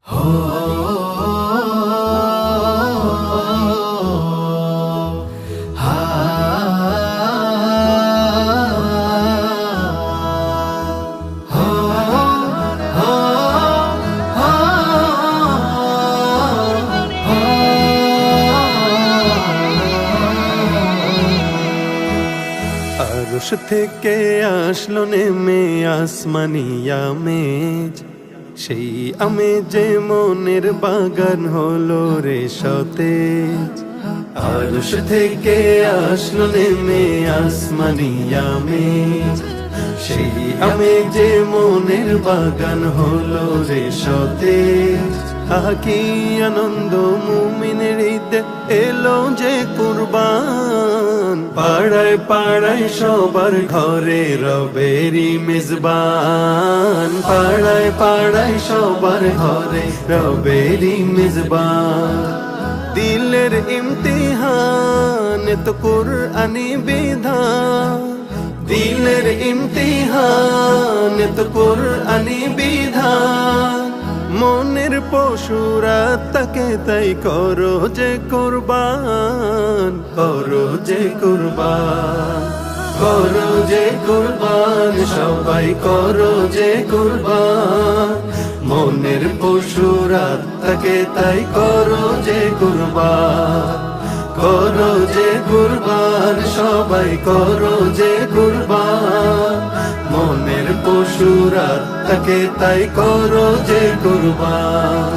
আরশ থেকে আসলো নেমে আসমানি আমেজ, সেই আমেজে মনের বাগান হলো রে সতেজ। আরশ থেকে আসলো নেমে আসমানি আমেজ, সেই আমেজে মনের বাগান হলো রে সতেজ। কি আনন্দ মুমিনের ঈদে এলো যে কুরবান, পাড়ায় পাড়ায় সবার ঘরে রবেরি মেজবান, পাড়ায় পাড়ায় সবার ঘরে রবেরি মেজবান। দিলের ইমতিহান তো কুরআনি বিধান, দিলের ইমতিহান তো কুরআনি বিধান। মনের পশুরা তাকে তাই করো যে কুরবান, করো যে কুরবান, করো যে কুরবান, সবাই করো যে কুরবান। মনের পশুরা তাকে তাই করো যে কুরবান, করো যে কুরবান, সবাই করো যে কুরবান। মনের পশুরা তাকে তাই করো যে কুরবান।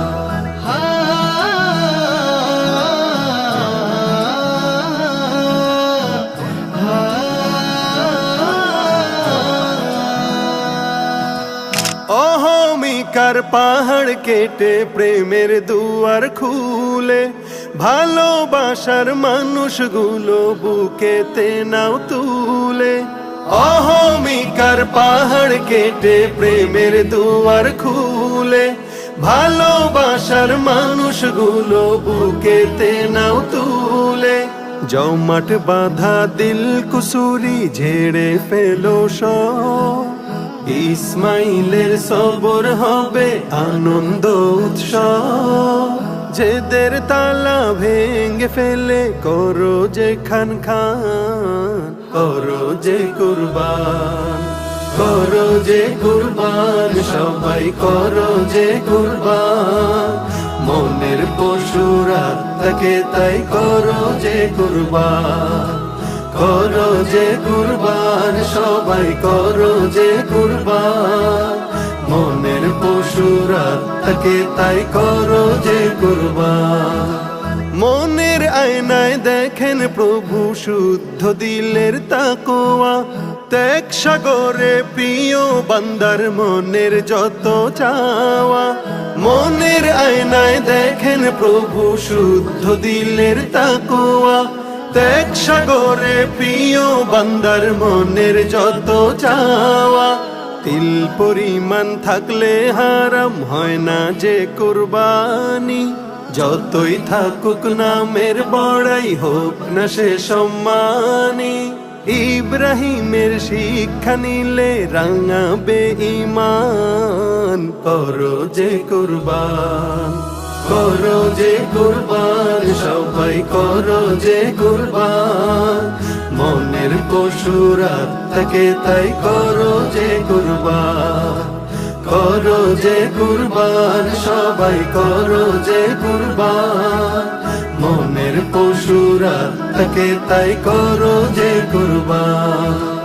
অহমিকার পাহাড় কেটে প্রেমের দুয়ার খুলে, ভালোবাসার মানুষগুলো বুকেতে নাও তুলে। অহমিকার পাহাড় কেটে প্রেমের দুয়ার খুলে, ভালোবাসার মানুষগুলো বুকেতে নাও তুলে। জমাট বাঁধা দিল কুসুরি ঝেড়ে ফেলো সব, ইসমাইলের সবর হবে আনন্দ উৎসব। যেদের তালা ভেঙে ফেলে করো যে খান খান, করো যে কুরবান, করো যে কুরবান, সবাই করো যে কুরবান। মনের পশুরা তাকে তাই করো যে কুরবান, করো যে কুরবান, সবাই করো যে কুরবান। মনের পশুরা তাকে তাই করো যে কুরবান। মনের আয়নায় দেখেন প্রভু শুদ্ধ দিলের তাকওয়া, ত্যাগ সাগরে প্রিয় বান্দার মনের যত চাওয়া। মনের আয়নায় দেখেন প্রভু শুদ্ধ দিলের তাকওয়া, ত্যাগ সাগরে প্রিয় বান্দার মনের যত চাওয়া। তিল পরিমাণ থাকলে হারাম হয় না যে কুরবানি, যতই থাকুক নামের বড়াই হোক না সে সম্মানী। ইব্রাহিমের শিক্ষা নিলে রাঙাবে ঈমান, করো যে কুরবান, করো যে কুরবান, সবাই করো যে কুরবান। মনের পশুরা তাকে তাই করো যে কুরবান, করো যে কুরবান, সবাই করো যে কুরবান। মনের পশুরা তাকে তাই করো যে কুরবান।